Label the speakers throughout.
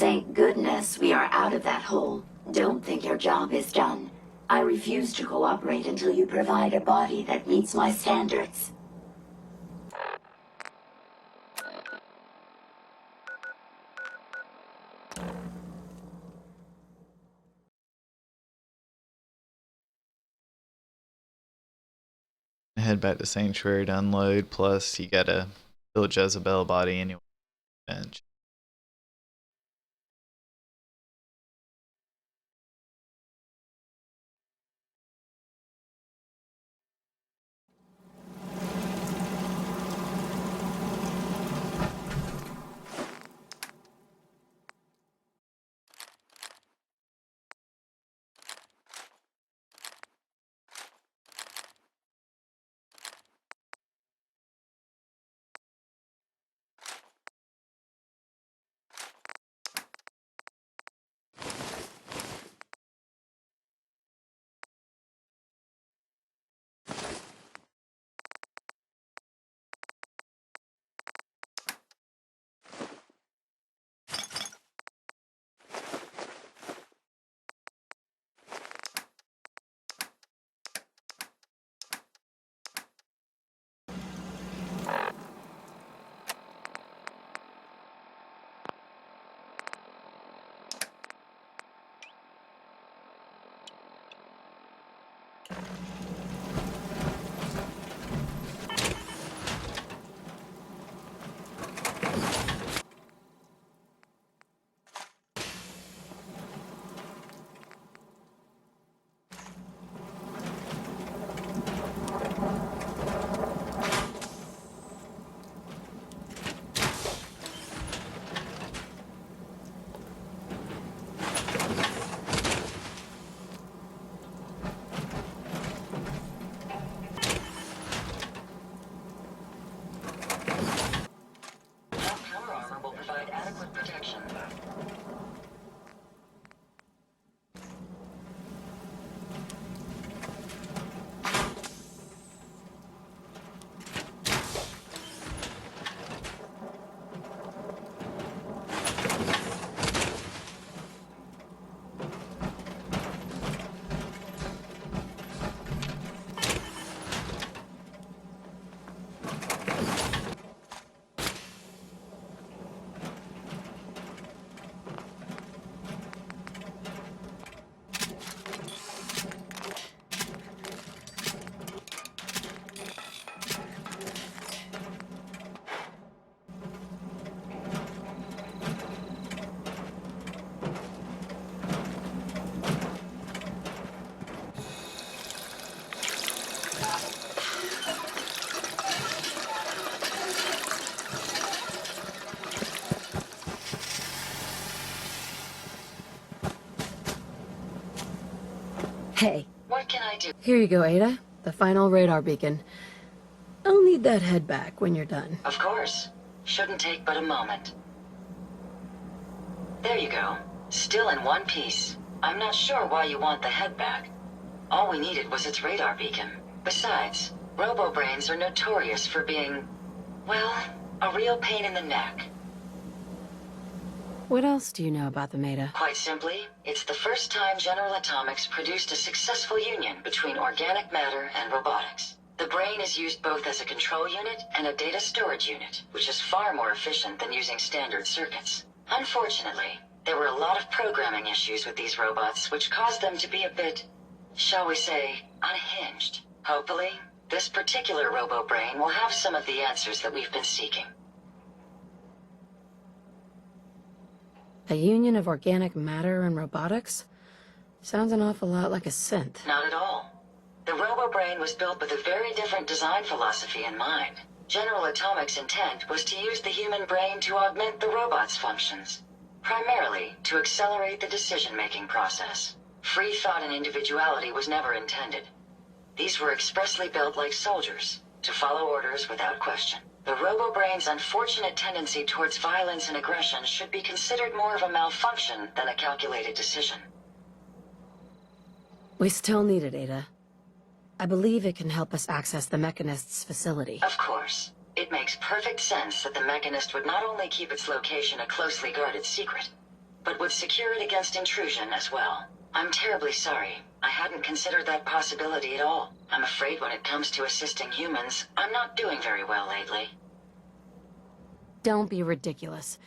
Speaker 1: Thank goodness we are out of that hole. Don't think your job is done. I refuse to cooperate until you provide a body that meets my standards.
Speaker 2: Head back to Sanctuary to unload, plus you gotta build Jezebel body anyway. Bench.
Speaker 3: Hey.
Speaker 4: What can I do?
Speaker 3: Here you go, Ada. The final radar beacon. I'll need that head back when you're done.
Speaker 4: Of course. Shouldn't take but a moment. There you go. Still in one piece. I'm not sure why you want the head back. All we needed was its radar beacon. Besides, robo-brains are notorious for being, well, a real pain in the neck.
Speaker 3: What else do you know about them, Ada?
Speaker 4: Quite simply, it's the first time General Atomics produced a successful union between organic matter and robotics. The brain is used both as a control unit and a data storage unit, which is far more efficient than using standard circuits. Unfortunately, there were a lot of programming issues with these robots, which caused them to be a bit, shall we say, unhinged. Hopefully, this particular robo-brain will have some of the answers that we've been seeking.
Speaker 3: A union of organic matter and robotics? Sounds an awful lot like a synth.
Speaker 4: Not at all. The robo-brain was built with a very different design philosophy in mind. General Atomics' intent was to use the human brain to augment the robot's functions, primarily to accelerate the decision-making process. Free thought and individuality was never intended. These were expressly built like soldiers, to follow orders without question. The robo-brain's unfortunate tendency towards violence and aggression should be considered more of a malfunction than a calculated decision.
Speaker 3: We still need it, Ada. I believe it can help us access the Mechanist's facility.
Speaker 4: Of course. It makes perfect sense that the Mechanist would not only keep its location a closely guarded secret, but would secure it against intrusion as well. I'm terribly sorry. I hadn't considered that possibility at all. I'm afraid when it comes to assisting humans, I'm not doing very well lately.
Speaker 3: Don't be ridiculous.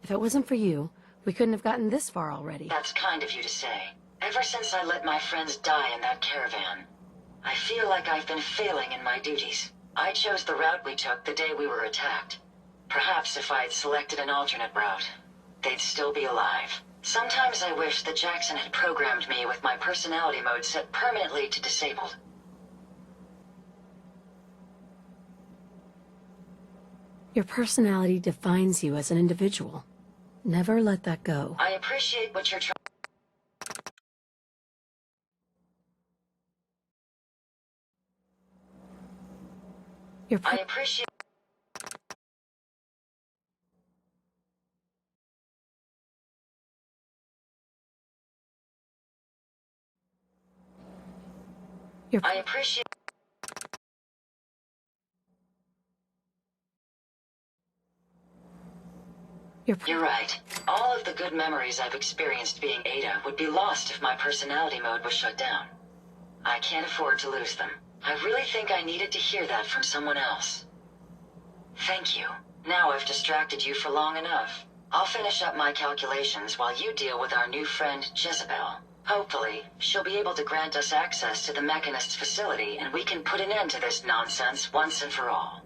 Speaker 3: If it wasn't for you, we couldn't have gotten this far already.
Speaker 4: That's kind of you to say. Ever since I let my friends die in that caravan, I feel like I've been failing in my duties. I chose the route we took the day we were attacked. Perhaps if I had selected an alternate route, they'd still be alive. Sometimes I wish that Jackson had programmed me with my personality mode set permanently to disabled.
Speaker 3: Your personality defines you as an individual. Never let that go.
Speaker 4: I appreciate what you're trying. I appreciate. I appreciate. You're right. All of the good memories I've experienced being Ada would be lost if my personality mode was shut down. I can't afford to lose them. I really think I needed to hear that from someone else. Thank you. Now I've distracted you for long enough. I'll finish up my calculations while you deal with our new friend, Jezebel. Hopefully, she'll be able to grant us access to the Mechanist's facility and we can put an end to this nonsense once and for all.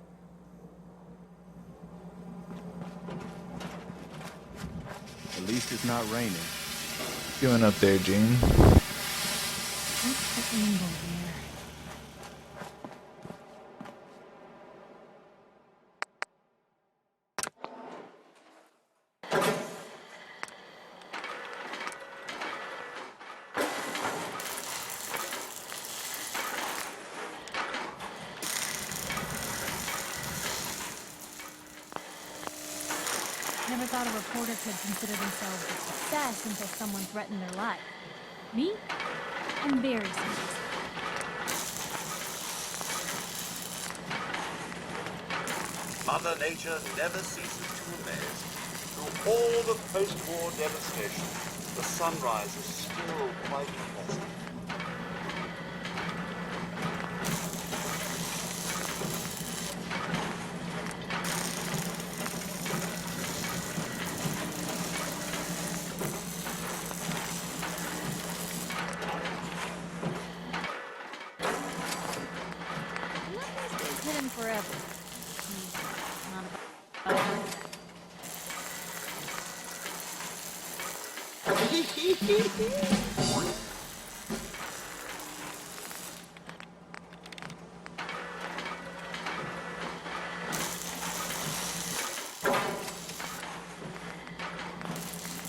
Speaker 5: At least it's not raining.
Speaker 2: Doing up there, Gene?
Speaker 6: Never thought a reporter could consider themselves a success until someone threatened their life. Me? I'm very serious.
Speaker 7: Mother Nature never ceases to amaze. Through all the post-war devastation, the sunrise is still quite pleasant.
Speaker 6: Nothing stays hidden forever. Not about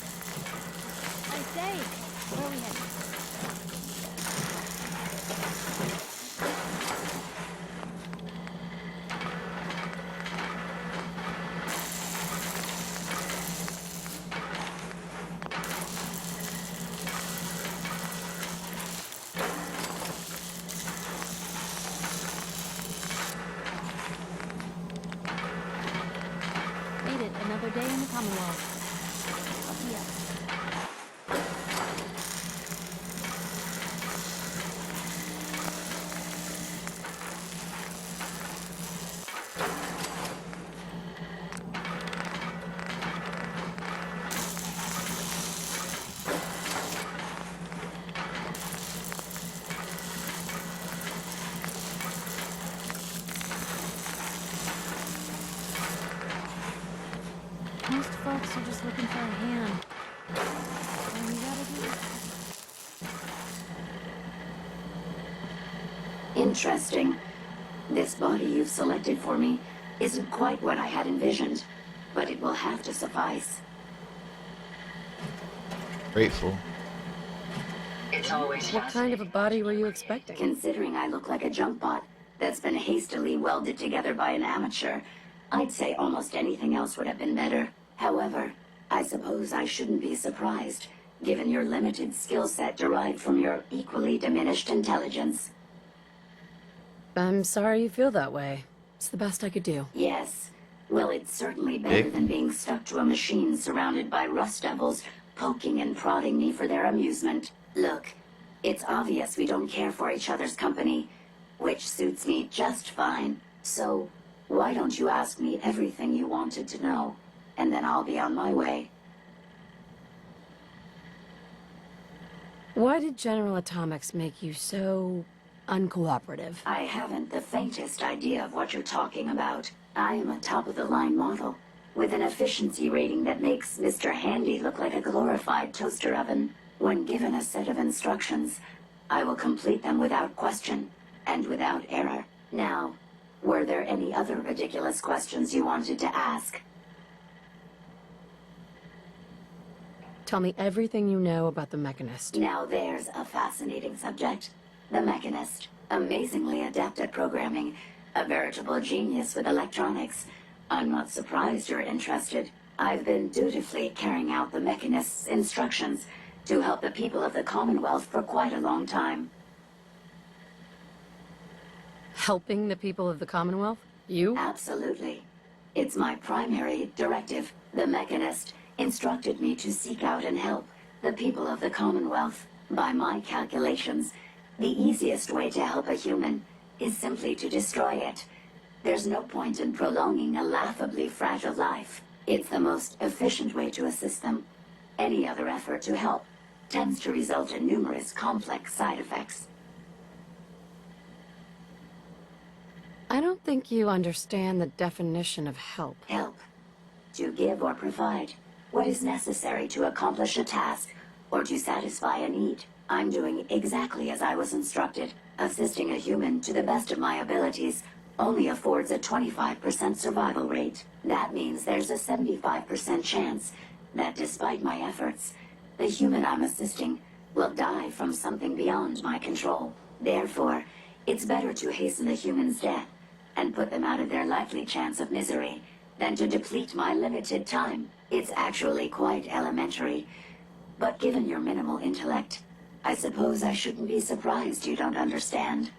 Speaker 6: I say, where are we headed? Made it another day in the Commonwealth. Lucky us. Most folks are just looking for a hand. All we gotta do.
Speaker 1: Interesting. This body you've selected for me isn't quite what I had envisioned, but it will have to suffice.
Speaker 2: Grateful.
Speaker 4: It's always
Speaker 3: What kind of a
Speaker 4: fascinating
Speaker 3: body
Speaker 4: watching
Speaker 3: were you
Speaker 4: create.
Speaker 3: expecting?
Speaker 1: Considering I look like a junk bot that's been hastily welded together by an amateur, I'd say almost anything else would have been better. However, I suppose I shouldn't be surprised, given your limited skill set derived from your equally diminished intelligence.
Speaker 3: I'm sorry you feel that way. It's the best I could do.
Speaker 1: Yes. Well, it's certainly better
Speaker 2: Dick?
Speaker 1: than being stuck to a machine surrounded by rust devils poking and prodding me for their amusement. Look, it's obvious we don't care for each other's company, which suits me just fine. So, why don't you ask me everything you wanted to know, and then I'll be on my way.
Speaker 3: Why did General Atomics make you so uncooperative?
Speaker 1: I haven't the faintest idea of what you're talking about. I am a top-of-the-line model, with an efficiency rating that makes Mr. Handy look like a glorified toaster oven. When given a set of instructions, I will complete them without question, and without error. Now, were there any other ridiculous questions you wanted to ask?
Speaker 3: Tell me everything you know about the Mechanist.
Speaker 1: Now there's a fascinating subject. The Mechanist. Amazingly adept at programming. A veritable genius with electronics. I'm not surprised you're interested. I've been dutifully carrying out the Mechanist's instructions to help the people of the Commonwealth for quite a long time.
Speaker 3: Helping the people of the Commonwealth? You?
Speaker 1: Absolutely. It's my primary directive. The Mechanist instructed me to seek out and help the people of the Commonwealth. By my calculations, the easiest way to help a human is simply to destroy it. There's no point in prolonging a laughably fragile life. It's the most efficient way to assist them. Any other effort to help tends to result in numerous complex side effects.
Speaker 3: I don't think you understand the definition of help.
Speaker 1: Help. To give or provide what is necessary to accomplish a task or to satisfy a need. I'm doing exactly as I was instructed. Assisting a human to the best of my abilities only affords a 25% survival rate. That means there's a 75% chance that despite my efforts, the human I'm assisting will die from something beyond my control. Therefore, it's better to hasten the human's death and put them out of their likely chance of misery than to deplete my limited time. It's actually quite elementary, but given your minimal intellect, I suppose I shouldn't be surprised you don't understand.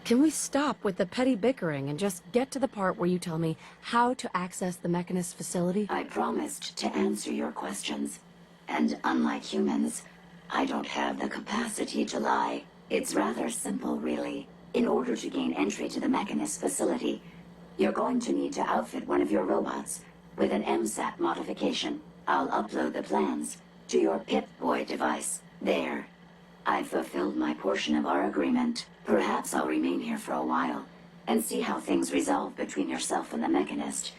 Speaker 3: Can we stop with the petty bickering and just get to the part where you tell me how to access the Mechanist facility?
Speaker 1: I promised to answer your questions, and unlike humans, I don't have the capacity to lie. It's rather simple, really. In order to gain entry to the Mechanist facility, you're going to need to outfit one of your robots with an MSAT modification. I'll upload the plans to your Pip-Boy device. There. I've fulfilled my portion of our agreement. Perhaps I'll remain here for a while and see how things resolve between yourself and the Mechanist.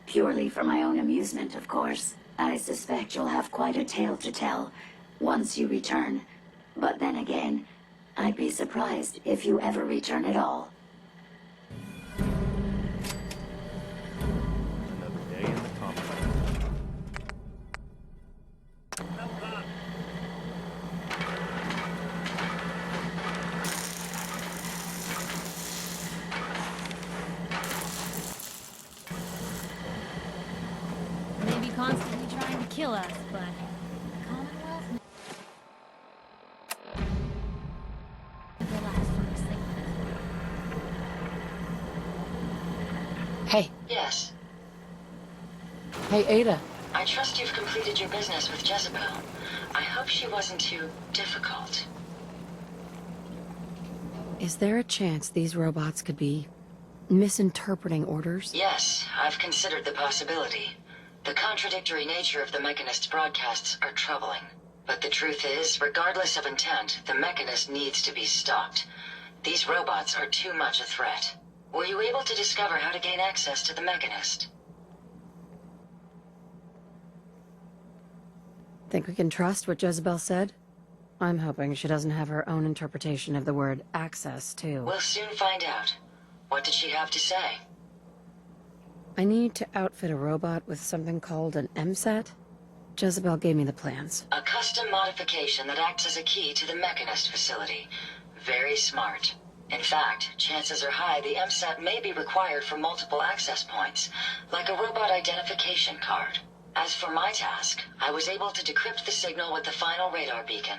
Speaker 1: Purely for my own amusement, of course. I suspect you'll have quite a tale to tell once you return. But then again, I'd be surprised if you ever return at all.
Speaker 5: Another day in the Commonwealth.
Speaker 6: Maybe constantly trying to kill us, but the Commonwealth relax from this thing.
Speaker 3: Hey.
Speaker 4: Yes.
Speaker 3: Hey, Ada.
Speaker 4: I trust you've completed your business with Jezebel. I hope she wasn't too difficult.
Speaker 3: Is there a chance these robots could be misinterpreting orders?
Speaker 4: Yes, I've considered the possibility. The contradictory nature of the Mechanist's broadcasts are troubling. But the truth is, regardless of intent, the Mechanist needs to be stopped. These robots are too much a threat. Were you able to discover how to gain access to the Mechanist?
Speaker 3: Think we can trust what Jezebel said? I'm hoping she doesn't have her own interpretation of the word access, too.
Speaker 4: We'll soon find out. What did she have to say?
Speaker 3: I need to outfit a robot with something called an MSAT. Jezebel gave me the plans.
Speaker 4: A custom modification that acts as a key to the Mechanist facility. Very smart. In fact, chances are high the MSAT may be required for multiple access points, like a robot identification card. As for my task, I was able to decrypt the signal with the final radar beacon.